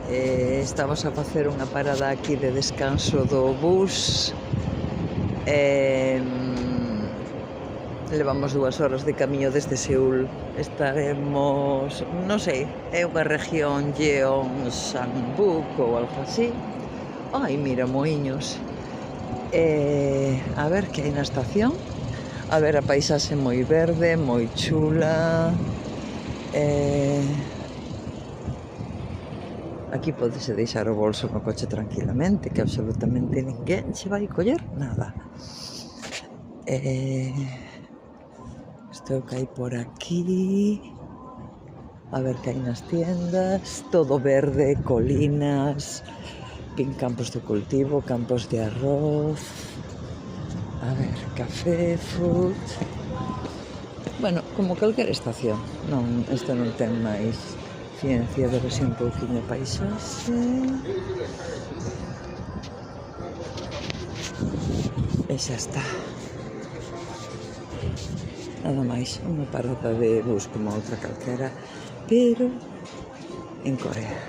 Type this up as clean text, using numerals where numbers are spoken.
Estamos a facer unha parada aquí de descanso do bus. Levamos 2 horas de camiño desde Seúl. Estaremos, non sei, é unha región Gyeongsangbuk ou algo así. Ai, mira, moiños. A ver que hai na estación. A ver, a paisaxe moi verde, moi chula. Aquí pódese deixar o bolso no coche tranquilamente, que absolutamente ninguén se vai coller nada. Isto que hai por aquí. A ver que hai nas tiendas. Todo verde, colinas, campos de cultivo, campos de arroz. A ver, café, food. Bueno, como calquera estación. Non, isto non ten máis ciencia, debe ser un pouquinho paisaxe. E xa está. Nada máis, unha parada de bus como outra calquera, pero en Corea.